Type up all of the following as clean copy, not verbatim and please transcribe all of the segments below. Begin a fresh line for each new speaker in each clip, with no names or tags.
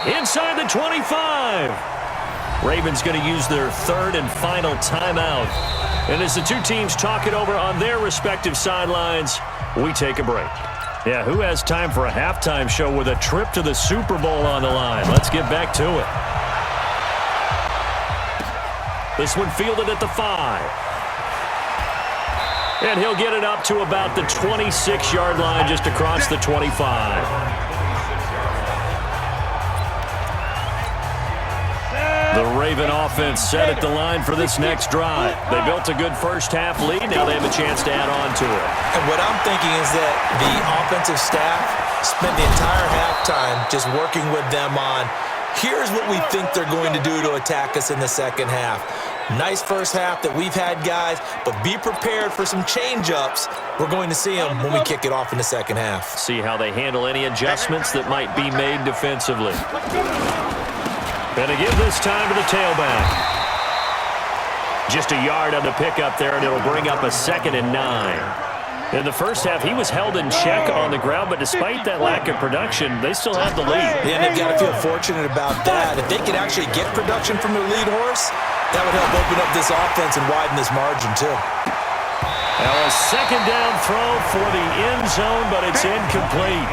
Inside the 25. Ravens going to use their third and final timeout. And as the two teams talk it over on their respective sidelines, we take a break. Yeah, who has time for a halftime show with a trip to the Super Bowl on the line? Let's get back to it. This one fielded at the 5. And he'll get it up to about the 26-yard line just across the 25. The Raven offense set at the line for this next drive. They built a good first-half lead. Now they have a chance to add on to it.
And what I'm thinking is that the offensive staff spent the entire halftime just working with them on, here's what we think they're going to do to attack us in the second half. Nice first half that we've had, guys, but be prepared for some change-ups. We're going to see them when we kick it off in the second half.
See how they handle any adjustments that might be made defensively. And to give this time to the tailback. Just a yard on the pickup there, and it'll bring up a 2nd and 9. In the first half, he was held in check on the ground, but despite that lack of production, they still have the lead.
Yeah, and they've got to feel fortunate about that. If they could actually get production from their lead horse, that would help open up this offense and widen this margin, too.
Now a 2nd down throw for the end zone, but it's incomplete.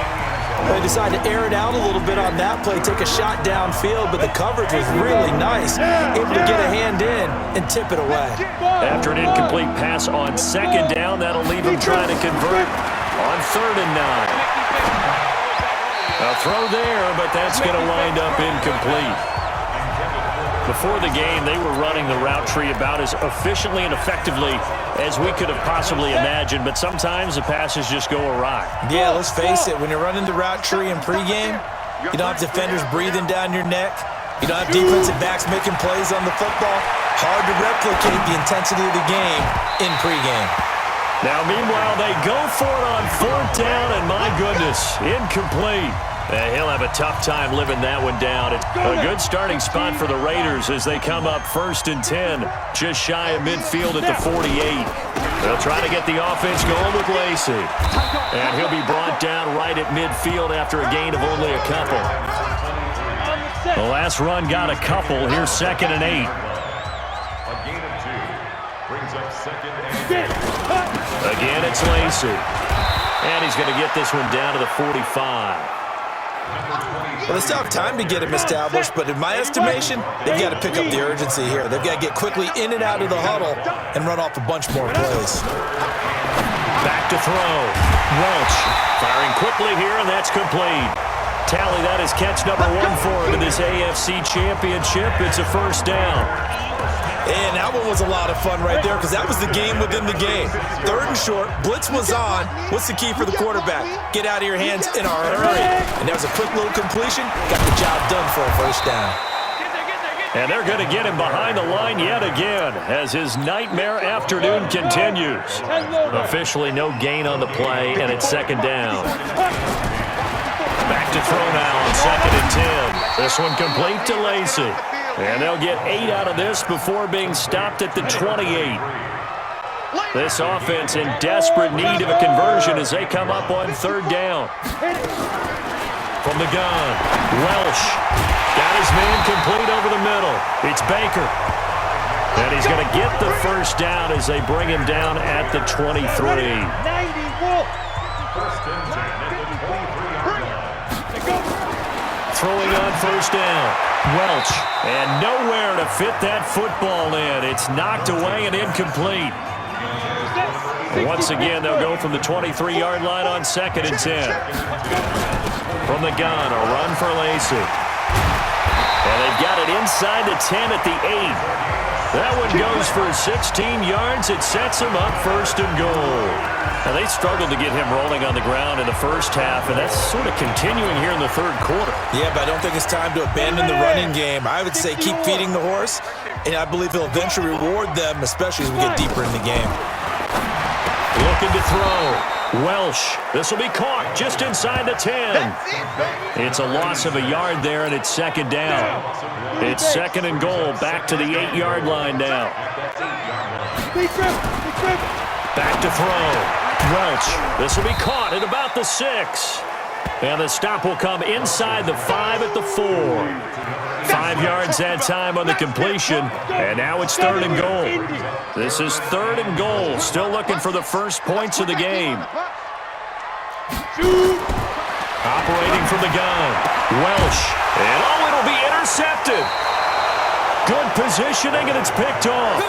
They decided to air it out a little bit on that play, take a shot downfield, but the coverage was really nice. Able to get a hand in and tip it away.
After an incomplete pass on 2nd down, that'll leave him trying to convert on 3rd and 9. A throw there, but that's going to wind up incomplete. Before the game, they were running the route tree about as efficiently and effectively as we could have possibly imagined, but sometimes the passes just go awry.
Yeah, let's face it, when you're running the route tree in pregame, you don't have defenders breathing down your neck. You don't have defensive backs making plays on the football. Hard to replicate the intensity of the game in pregame.
Now, meanwhile, they go for it on 4th down, and my goodness, incomplete. He'll have a tough time living that one down. It's a good starting spot for the Raiders as they come up 1st and 10, just shy of midfield at the 48. They'll try to get the offense going with Lacey. And he'll be brought down right at midfield after a gain of only a couple. The last run got a couple. Here's 2nd and 8.
A gain of 2 brings up 2nd and 8.
Again, it's Lacey. And he's going to get this one down to the 45.
Well, they still have time to get him established, but in my estimation, they've got to pick up the urgency here. They've got to get quickly in and out of the huddle and run off a bunch more plays.
Back to throw. Welch firing quickly here, and that's complete. Tally, that is catch number 1 for him in this AFC Championship. It's a 1st down.
And that one was a lot of fun right there because that was the game within the game. 3rd and short, blitz was on. What's the key for the quarterback? Get out of your hands in a hurry. And there's a quick little completion. Got the job done for a 1st down.
And they're going to get him behind the line yet again as his nightmare afternoon continues. Officially no gain on the play, and it's 2nd down. Back to throw now on 2nd and 10. This one complete to Lacey. And they'll get 8 out of this before being stopped at the 28. This offense in desperate need of a conversion as they come up on 3rd down. From the gun, Welsh got his man complete over the middle. It's Baker. And he's going to get the 1st down as they bring him down at the 23.
1st and 10 at the 23-yard line.
Throwing on 1st down. Welch, and nowhere to fit that football in. It's knocked away and incomplete. Once again, they'll go from the 23-yard line on 2nd and 10. From the gun, a run for Lacey. And they've got it inside the 10 at the 8. That one goes for 16 yards. It sets him up 1st and goal. Now, they struggled to get him rolling on the ground in the first half, and that's sort of continuing here in the 3rd quarter.
Yeah, but I don't think it's time to abandon the running game. I would say keep feeding the horse, and I believe he'll eventually reward them, especially as we get deeper in the game.
Looking to throw. Welsh. This will be caught just inside the 10. It's a loss of a yard there, and it's 2nd down. It's 2nd and goal. Back to the 8-yard line now. Back to throw. Welch. This will be caught at about the 6. And the stop will come inside the 5 at the 4. 5 yards that time on the completion, and now it's 3rd and goal. This is 3rd and goal, still looking for the first points of the game. Operating from the gun, Welsh, and it'll be intercepted. Good positioning, and it's picked off.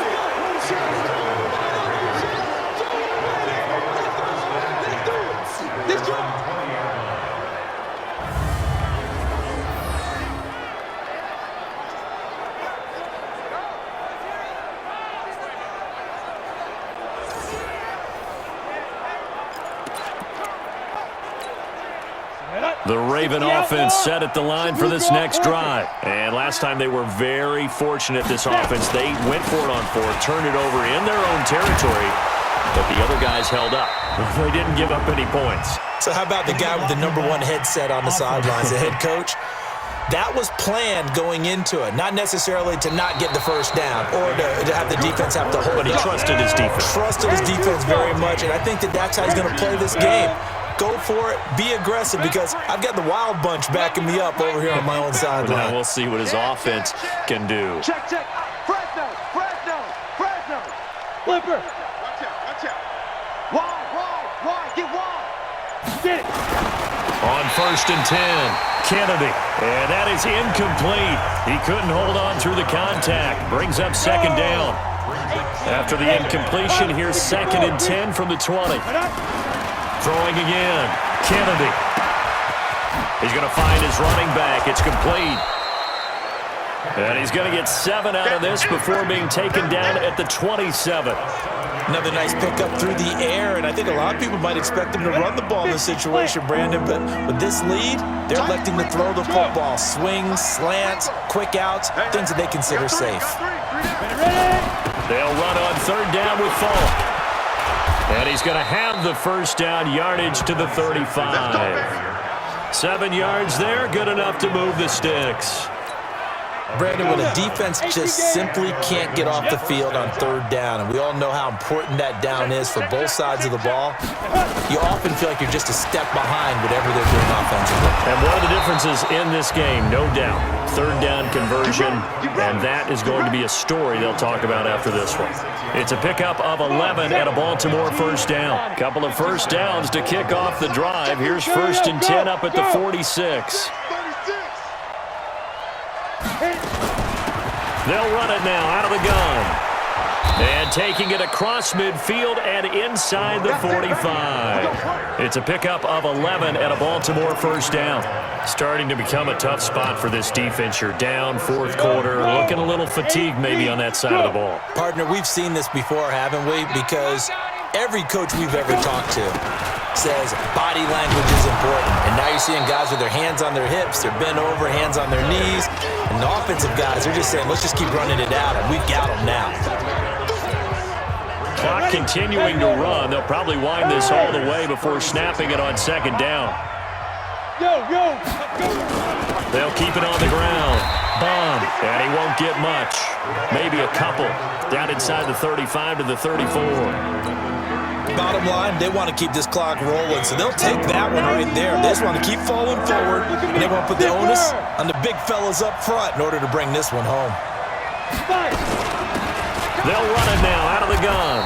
The Raven offense set at the line for this next drive. And last time they were very fortunate, this offense. They went for it on 4th, turned it over in their own territory, but the other guys held up. They didn't give up any points.
So how about the guy with the #1 headset on the sidelines, the head coach? That was planned going into it, not necessarily to not get the first down or to have the defense have to hold
it. But he trusted his defense.
Trusted his defense very much, and I think that's how he's going to play this game. Go for it. Be aggressive, because I've got the wild bunch backing me up over here on my own sideline.
Now we'll see what his offense can do.
Check. Fresno. Flipper. Watch out. Wide. Get wide. Get it.
On 1st and 10, Kennedy. And that is incomplete. He couldn't hold on through the contact. Brings up 2nd down. After the incompletion, here's 2nd and 10 from the 20. Throwing again, Kennedy. He's going to find his running back. It's complete. And he's going to get 7 out of this before being taken down at the 27.
Another nice pickup through the air, and I think a lot of people might expect him to run the ball in this situation, Brandon, but with this lead, they're electing to throw the football. Swings, slants, quick outs, things that they consider safe.
They'll run on 3rd down with Falk. And he's going to have the first down, yardage to the 35. 7 yards there, good enough to move the sticks.
Brandon, when a defense just simply can't get off the field on 3rd down, and we all know how important that down is for both sides of the ball, you often feel like you're just a step behind whatever they're doing offensively.
And one of the differences in this game, no doubt, 3rd down conversion, and that is going to be a story they'll talk about after this one. It's a pickup of 11 and a Baltimore first down. Couple of first downs to kick off the drive. Here's 1st and 10 up at the 46. They'll run it now out of the gun. And taking it across midfield and inside the 45. It's a pickup of 11 and a Baltimore first down. Starting to become a tough spot for this defense. You're down 4th quarter, looking a little fatigued maybe on that side of the ball.
Partner, we've seen this before, haven't we? Because every coach we've ever talked to says body language is important. And now you're seeing guys with their hands on their hips, they're bent over, hands on their knees. And the offensive guys, they're just saying, let's just keep running it out, and we've got them now.
Clock continuing to run. They'll probably wind this all the way before snapping it on 2nd down. They'll keep it on the ground. Bomb, and he won't get much. Maybe a couple. Down inside the 35 to the 34.
Bottom line, they want to keep this clock rolling, so they'll take that one right there. They just want to keep falling forward, and they want to put the onus on the big fellas up front in order to bring this one home.
They'll run it now out of the gun.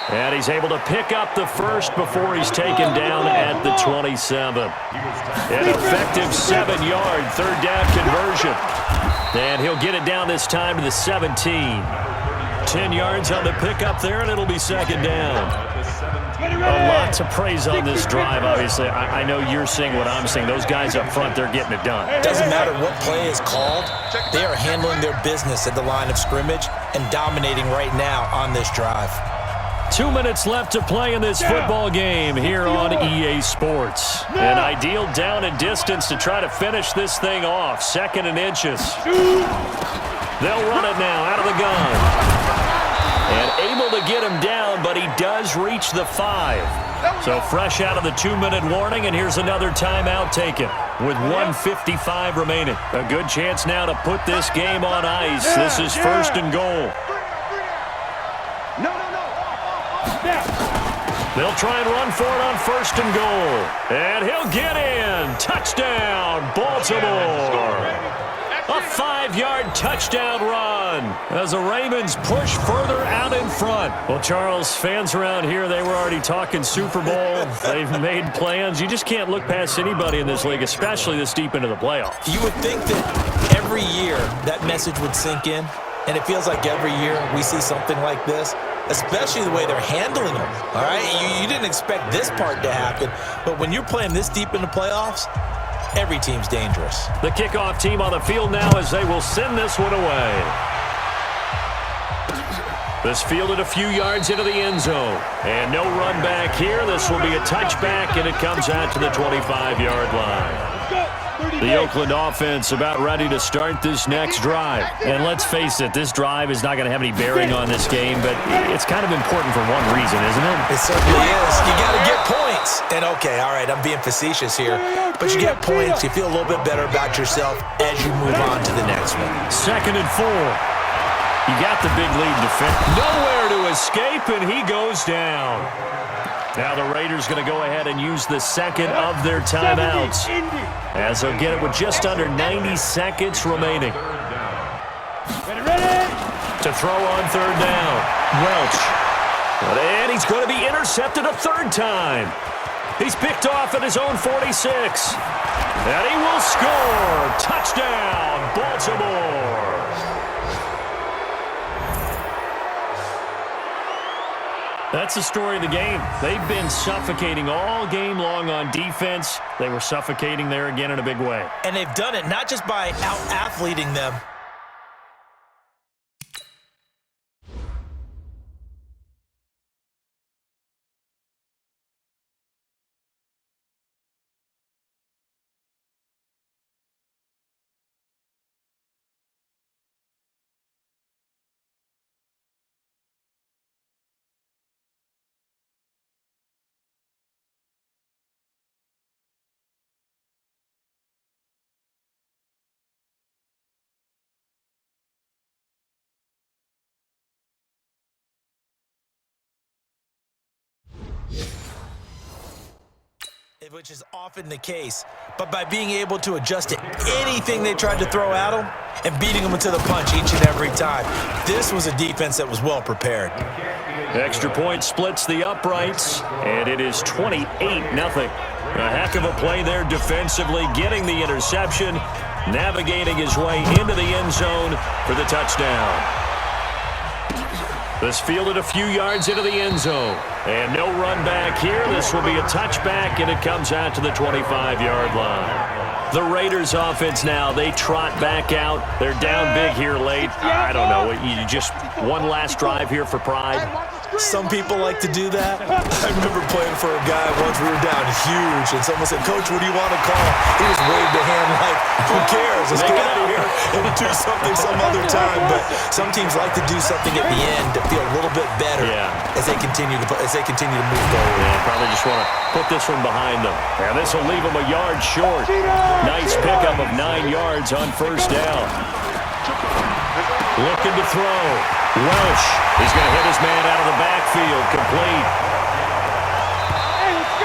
And he's able to pick up the first before he's taken down at the 27. An effective 7-yard 3rd down conversion. And he'll get it down this time to the 17. 10 yards on the pickup there, and it'll be 2nd down. A lot to praise on this drive, obviously. I know you're seeing what I'm seeing. Those guys up front, they're getting it done.
Doesn't matter what play is called. They are handling their business at the line of scrimmage and dominating right now on this drive.
2 minutes left to play in this football game here on EA Sports. An ideal down and distance to try to finish this thing off. 2nd and inches. They'll run it now out of the gun. And able to get him down, but he does reach the 5. So fresh out of the 2-minute warning, and here's another timeout taken with 1:55 remaining. A good chance now to put this game on ice. This is 1st and goal. They'll try and run for it on 1st and goal. And he'll get in. Touchdown, Baltimore. A 5-yard touchdown run as the Ravens push further out in front. Well, Charles, fans around here, they were already talking Super Bowl. They've made plans. You just can't look past anybody in this league, especially this deep into the playoffs.
You would think that every year that message would sink in, and it feels like every year we see something like this, especially the way they're handling them, all right? You didn't expect this part to happen, but when you're playing this deep in the playoffs, every team's dangerous.
The kickoff team on the field now as they will send this one away. This fielded a few yards into the end zone. And no run back here. This will be a touchback, and it comes out to the 25-yard line. The Oakland offense about ready to start this next drive. And let's face it, this drive is not going to have any bearing on this game, but it's kind of important for one reason, isn't it?
It certainly is. You got to get points. And okay, all right, I'm being facetious here, but you get points, you feel a little bit better about yourself as you move on to the next one.
2nd and 4. You got the big lead defense. Nowhere to escape, and he goes down. Now the Raiders going to go ahead and use the second of their timeouts as they'll get it with just under 90 seconds remaining. To throw on 3rd down. Welch. And he's going to be intercepted a 3rd time. He's picked off at his own 46. And he will score. Touchdown, Baltimore. That's the story of the game. They've been suffocating all game long on defense. They were suffocating there again in a big way.
And they've done it not just by out-athleting them. Which is often the case, but by being able to adjust to anything they tried to throw at them and beating them to the punch each and every time. This was a defense that was well prepared.
Extra point splits the uprights, and it is 28-0. A heck of a play there defensively, getting the interception, navigating his way into the end zone for the touchdown. This fielded a few yards into the end zone. And no run back here. This will be a touchback, and it comes out to the 25-yard line. The Raiders offense now, they trot back out. They're down big here late. I don't know. You just one last drive here for pride.
Some people like to do that. I remember playing for a guy once. We were down huge, and someone said, "Coach, what do you want to call?" He just waved a hand like, "Who cares? Let's get out of here and do something some other time." But some teams like to do something at the end to feel a little bit better as they continue to move forward.
Yeah, probably just want to put this one behind them. And this will leave them a yard short. Nice pickup of 9 yards on 1st down. Looking to throw. Welch is going to hit his man out of the backfield. Complete.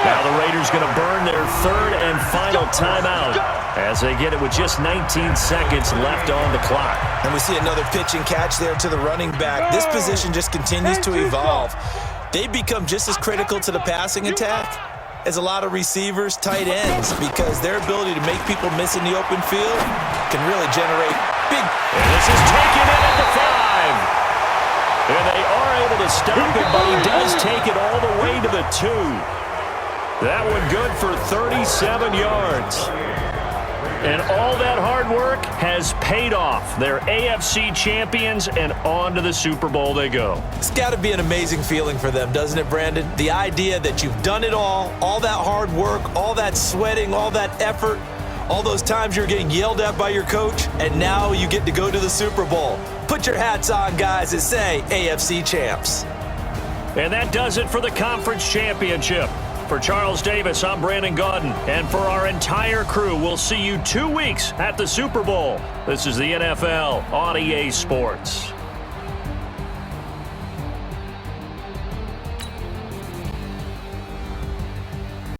Now the Raiders going to burn their 3rd and final timeout as they get it with just 19 seconds left on the clock.
And we see another pitch and catch there to the running back. This position just continues to evolve. They become just as critical to the passing attack as a lot of receivers, tight ends, because their ability to make people miss in the open field can really generate big.
And this is taken in at the 5. And they are able to stop it, but he does take it all the way to the 2. That one good for 37 yards. And all that hard work has paid off. They're AFC champions, and on to the Super Bowl they go.
It's got to be an amazing feeling for them, doesn't it, Brandon? The idea that you've done it all that hard work, all that sweating, all that effort, all those times you're getting yelled at by your coach, and now you get to go to the Super Bowl. Put your hats on, guys, and say AFC champs.
And that does it for the conference championship. For Charles Davis, I'm Brandon Gaudin. And for our entire crew, we'll see you 2 weeks at the Super Bowl. This is the NFL on EA Sports.